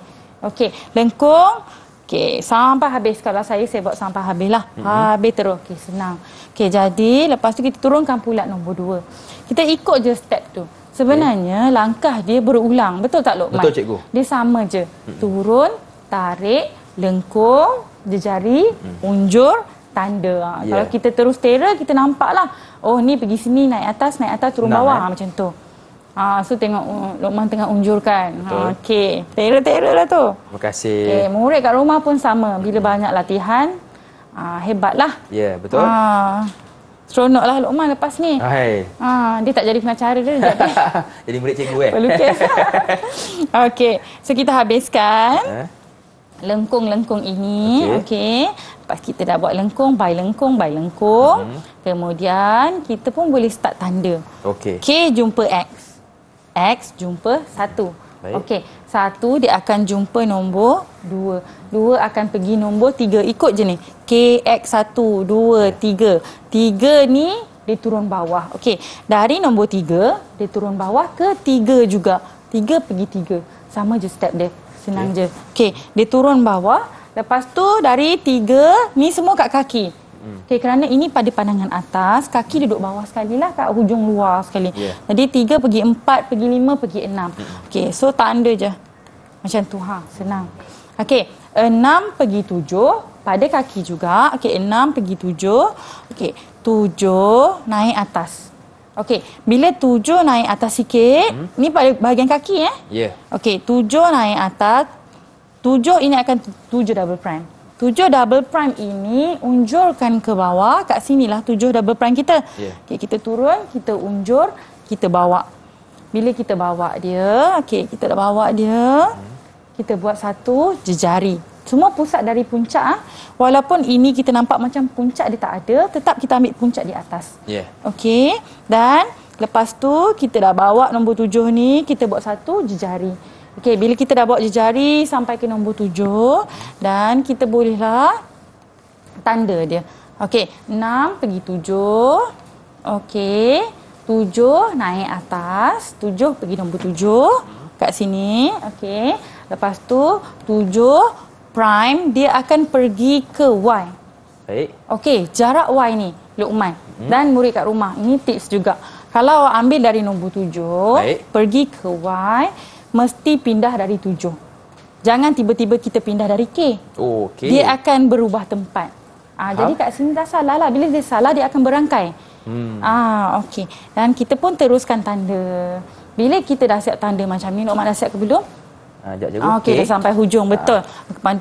Okey, lengkung. Okey, sampai habis. Kalau saya buat sampai habislah. Habis terus. Okey, senang. Okey, jadi lepas tu kita turunkan pula nombor 2. Kita ikut je step tu. Sebenarnya langkah dia berulang. Betul tak Luqman? Betul, cikgu. Dia sama je. Turun, tarik, lengkung, jejari, unjur, tanda. Kalau kita terus tera, kita nampaklah. Oh, ni pergi sini, naik atas, turun bawah. Macam tu. So tengok Luqman tengah unjurkan. Okey, tera-tera lah tu. Terima kasih. Okay, murid kat rumah pun sama. Bila banyak latihan, hebatlah. Ya, betul. Seronoklah Luqman lepas ni. Hai. Dia tak jadi pengacara dia jadi. Jadi murid cikgu Pelukis. Okey. So kita habiskan lengkung-lengkung ini. Okey. Lepas kita dah buat lengkung, by lengkung, by lengkung. Kemudian kita pun boleh start tanda. Okey. K jumpa X. X jumpa 1. Okey. 1 dia akan jumpa nombor 2. 2 akan pergi nombor 3. Ikut je ni. KX 1, 2, 3. 3 ni dia turun bawah. Okey. Dari nombor 3, dia turun bawah ke 3 juga. 3 pergi 3. Sama je step dia. Senang je. Okey. Dia turun bawah. Lepas tu dari 3, ni semua kat kaki. Okey, kerana ini pada pandangan atas, kaki duduk bawah sekali lah, kat hujung luar sekali. Jadi 3 pergi 4, pergi 5, pergi 6. Okey, so tanda je. Macam tu, senang. Okey, 6 pergi 7, pada kaki juga. Okey, 6 pergi 7. Okey, 7 naik atas. Okey, bila 7 naik atas sikit, ni pada bahagian kaki Okey, 7 naik atas. 7 ini akan 7 double prime. 7 double prime ini unjurkan ke bawah. Kat sinilah 7 double prime kita. Okey, kita turun, kita unjur, kita bawa. Bila kita bawa dia, okey, kita dah bawa dia. Kita buat satu jejari. Semua pusat dari puncak. Walaupun ini kita nampak macam puncak dia tak ada, tetap kita ambil puncak di atas. Okey. Dan lepas tu kita dah bawa nombor 7 ni, kita buat satu jejari. Okey, bila kita dah bawa jejari sampai ke nombor 7 dan kita bolehlah tanda dia. Okey, 6 pergi 7. Okey, 7 naik atas, 7 pergi nombor 7 kat sini. Okey, lepas tu 7 prime dia akan pergi ke Y. Baik. Okey, jarak Y ni Luqman dan murid kat rumah. Ini tips juga. Kalau awak ambil dari nombor 7, pergi ke Y, mesti pindah dari 7. Jangan tiba-tiba kita pindah dari K. Dia akan berubah tempat. Jadi kat sini dah salah lah. Bila dia salah, dia akan berangkai. Okey. Dan kita pun teruskan tanda. Bila kita dah siap tanda macam ni, Luqman dah siap ke belum? Okey, dah sampai hujung. Betul.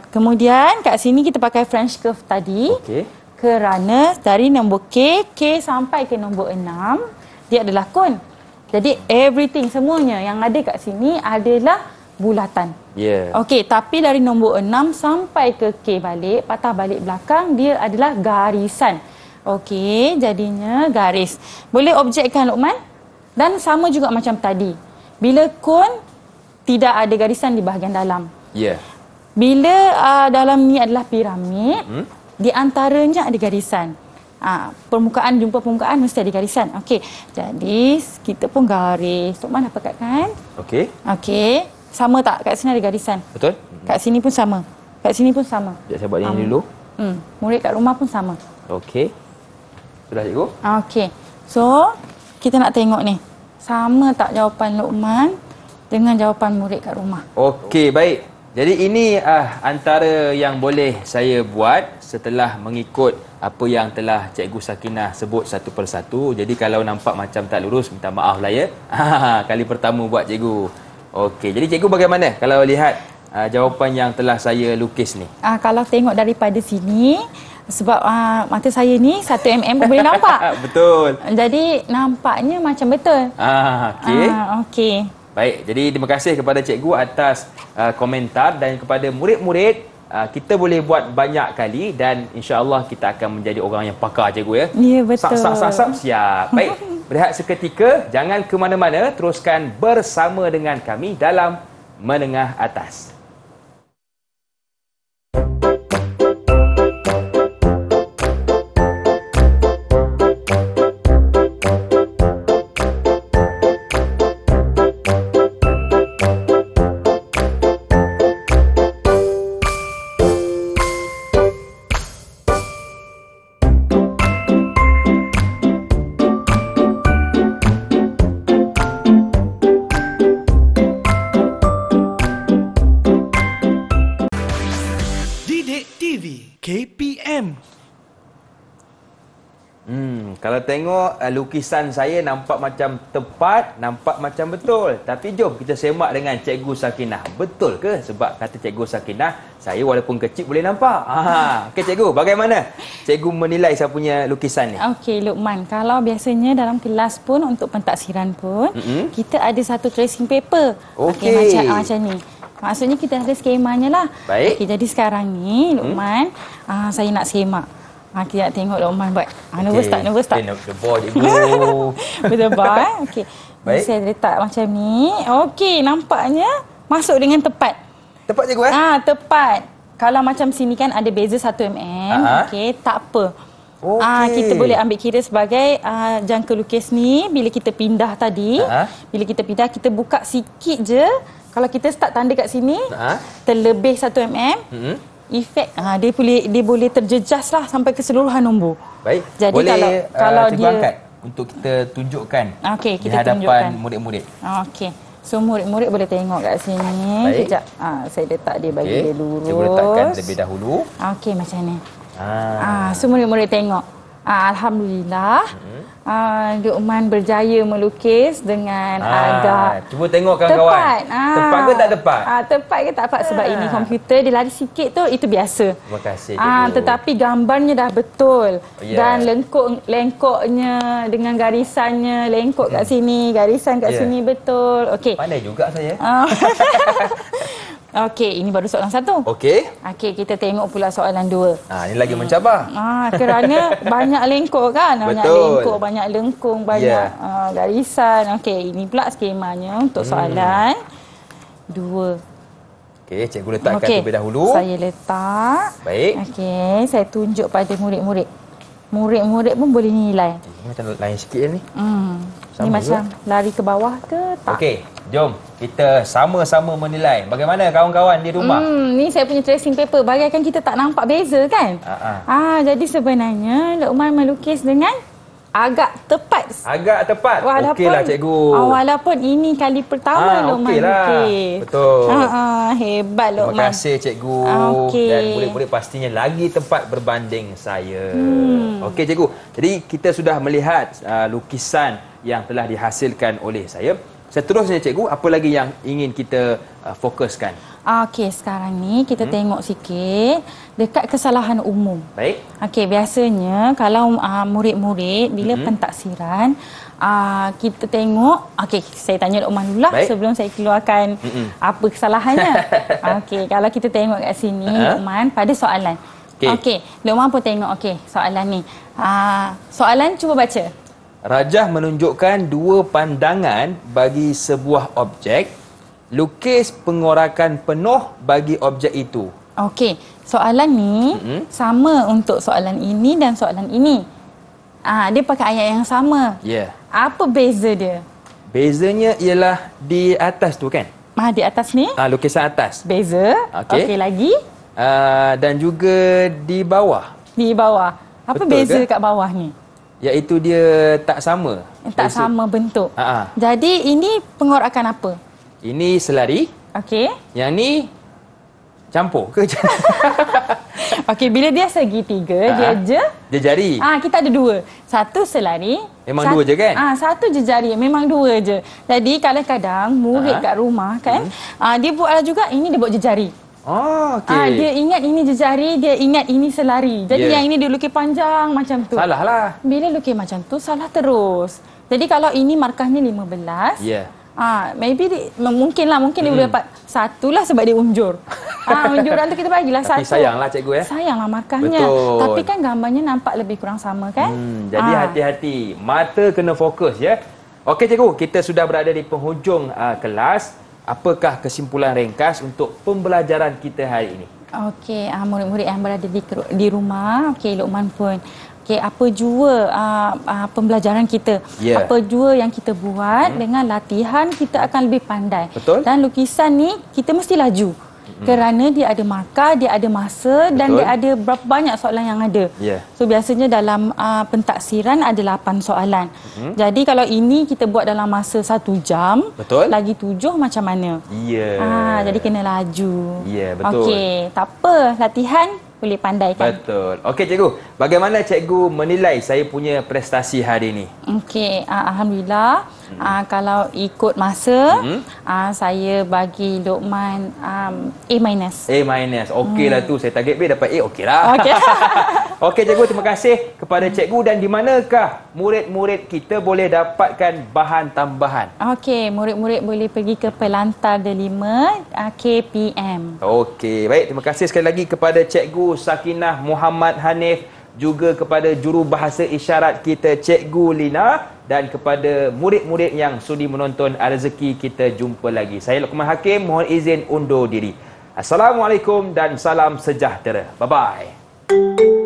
Kemudian kat sini kita pakai French curve tadi. Kerana dari nombor K sampai ke nombor 6, dia adalah kon. Jadi everything, semuanya yang ada kat sini adalah bulatan. Okey, tapi dari nombor 6 sampai ke K balik, patah balik belakang, dia adalah garisan. Okey, jadinya garis. Boleh objekkan Luqman? Dan sama juga macam tadi. Bila kon, tidak ada garisan di bahagian dalam. Bila dalam ni adalah piramid, di antaranya ada garisan. Permukaan jumpa permukaan mesti ada garisan. Okey. Jadi kita pun garis. Luqman dah pekat kan? Okey. Sama tak? Kat sini ada garisan. Betul. Kat sini pun sama. Kat sini pun sama. Sekejap saya buat ini dulu. Murid kat rumah pun sama. Okey. Sudah cikgu? Okey. So, kita nak tengok ni. Sama tak jawapan Luqman dengan jawapan murid kat rumah? Okey, baik. Jadi ini antara yang boleh saya buat setelah mengikut apa yang telah Cikgu Sakinah sebut satu persatu. Jadi kalau nampak macam tak lurus, minta maaf lah ya. Kali pertama buat cikgu. Okey, jadi cikgu bagaimana kalau lihat jawapan yang telah saya lukis ni? Kalau tengok daripada sini, sebab mata saya ni 1 mm pun boleh nampak. Betul. Jadi nampaknya macam betul. Okey. Okey. Baik, jadi terima kasih kepada cikgu atas komentar dan kepada murid-murid. Kita boleh buat banyak kali dan insya-Allah kita akan menjadi orang yang pakar cikgu ya. Ya, betul. Siap. Baik, berehat seketika, jangan ke mana-mana, teruskan bersama dengan kami dalam Menengah Atas. Kalau tengok lukisan saya nampak macam tepat, nampak macam betul. Tapi jom kita semak dengan Cikgu Sakinah. Betul ke? Sebab kata Cikgu Sakinah, saya walaupun kecil boleh nampak. Okey Cikgu, bagaimana Cikgu menilai saya punya lukisan ni? Okey Luqman, kalau biasanya dalam kelas pun untuk pentaksiran pun, kita ada satu tracing paper. Okey. Macam ni. Maksudnya kita ada skemanya lah. Baik. Okey, jadi sekarang ni Luqman, saya nak semak. Kita nak tengok Luqman buat. Nervous tak? Nervous tak? The ball, Cikgu. Betul-betul. Okey. Baik. Saya letak macam ni. Okey, nampaknya masuk dengan tepat. Tepat Cikgu Tepat. Kalau macam sini kan ada beza 1 mm. Okey, tak apa. Okey. Kita boleh ambil kira sebagai jangka lukis ni bila kita pindah tadi. Bila kita pindah, kita buka sikit je. Kalau kita start tanda kat sini, terlebih 1 mm. Efek dia boleh terjejas lah sampai keseluruhan nombor. Baik. Jadi boleh kalau Cikgu dia angkat untuk kita tunjukkan kita di hadapan tunjukkan murid-murid. Okey. So murid-murid boleh tengok kat sini. Baik. Sekejap. Saya letak dia bagi dia lurus. Cikgu letakkan terlebih dahulu. Okey, macam ni. So murid-murid tengok. Alhamdulillah. Luqman berjaya melukis dengan agak cuba tengok kawan-kawan. tepat. Tepat ke tak tepat? Tepat ke tak tepat? Sebab ini komputer dia lari sikit tu, itu biasa. Terima kasih Cikgu. Tetapi gambarnya dah betul. Ya. Dan lengkoknya dengan garisannya, lengkok kat sini, garisan kat sini betul. Okey. Pandai juga saya. Okey, ini baru soalan 1. Okey. Okey, kita tengok pula soalan 2. Ini lagi mencabar. Kerana banyak lengkok kan? Banyak Betul. lengkok, banyak lengkung, banyak garisan. Okey, ini pula skemanya untuk soalan 2. Okey, cikgu letakkan terlebih dahulu. Saya letak. Baik. Okey, saya tunjuk pada murid-murid. Murid-murid pun boleh nilai. Macam lain sikit ni. Ini macam lari ke bawah ke tak? Okey, jom kita sama-sama menilai. Bagaimana kawan-kawan di rumah? Ni saya punya tracing paper. Bagaikan kita tak nampak beza kan? Jadi sebenarnya Luqman melukis dengan agak tepat. Agak tepat. Okeylah cikgu. Walaupun ini kali pertama Luqman lukis. Betul. Hebat Luqman. Terima kasih cikgu. Okey. Dan murid-murid pastinya lagi tepat berbanding saya. Okey cikgu. Jadi kita sudah melihat lukisan yang telah dihasilkan oleh saya. Seterusnya cikgu, apa lagi yang ingin kita fokuskan? Okey, sekarang ni kita tengok sikit dekat kesalahan umum. Baik. Okey, biasanya kalau murid-murid bila pentaksiran, kita tengok, okey, saya tanya Luqman dulu lah sebelum saya keluarkan apa kesalahannya. Okey, kalau kita tengok kat sini Luqman pada soalan. Okey, Luqman pun tengok soalan ni. Soalan cuba baca. Rajah menunjukkan dua pandangan bagi sebuah objek. Lukis pengorakan penuh bagi objek itu. Okey, soalan ni sama untuk soalan ini dan soalan ini. Dia pakai ayat yang sama. Ya. Apa beza dia? Bezanya ialah di atas tu kan? Di atas ni? Lukisan atas. Beza. Okey, lagi? Dan juga di bawah. Di bawah. Apa betul beza ke? kat bawah ni? Iaitu dia tak sama. Tak sama bentuk. Ha-ha. Jadi ini pengorakan apa? Ini selari. Okey. Yang ni campur ke? Okey, bila dia segitiga, dia jari. Kita ada dua. Satu selari. Memang dua je kan? Satu je jari. Memang dua je. Jadi kadang-kadang murid kat rumah kan, dia buat juga ini, dia buat jejari. Okey. Dia ingat ini jejari, dia ingat ini selari. Jadi yang ini dia lukis panjang macam tu. Salah lah. Bila lukis macam tu, salah terus. Jadi kalau ini markahnya 15, maybe mungkin dia boleh dapat 1 lah sebab dia unjur. Unjuran tu kita bagilah 1. Tapi sayanglah cikgu ya. Sayanglah markahnya. Betul. Tapi kan gambarnya nampak lebih kurang sama kan? Jadi hati-hati. Mata kena fokus ya. Okey cikgu, kita sudah berada di penghujung kelas. Apakah kesimpulan ringkas untuk pembelajaran kita hari ini? Okey, murid-murid yang berada di rumah, okey, Luqman pun. Okey, apa jua pembelajaran kita. Apa jua yang kita buat dengan latihan, kita akan lebih pandai. Betul. Dan lukisan ni kita mesti laju. Kerana dia ada markah, dia ada masa dan dia ada berapa banyak soalan yang ada. So biasanya dalam pentaksiran ada 8 soalan. Jadi kalau ini kita buat dalam masa 1 jam, lagi 7 macam mana? Jadi kena laju. Ya, betul. Okey, tak apa, latihan boleh pandai kan. Betul. Okey cikgu, bagaimana cikgu menilai saya punya prestasi hari ini? Okey, alhamdulillah. Kalau ikut masa, saya bagi Luqman A-. A-. Okeylah tu, saya target B dapat A, okeylah. Okey. Okey cikgu, terima kasih kepada cikgu. Dan di manakah murid-murid kita boleh dapatkan bahan tambahan? Okey, murid-murid boleh pergi ke Pelantar Delima KPM. Okey, baik. Terima kasih sekali lagi kepada Cikgu Sakinah Muhammad Hanif, juga kepada jurubahasa isyarat kita Cikgu Lina, dan kepada murid-murid yang sudi menonton. Rezeki kita jumpa lagi. Saya Luqman Hakim, mohon izin undur diri. Assalamualaikum dan salam sejahtera. Bye-bye.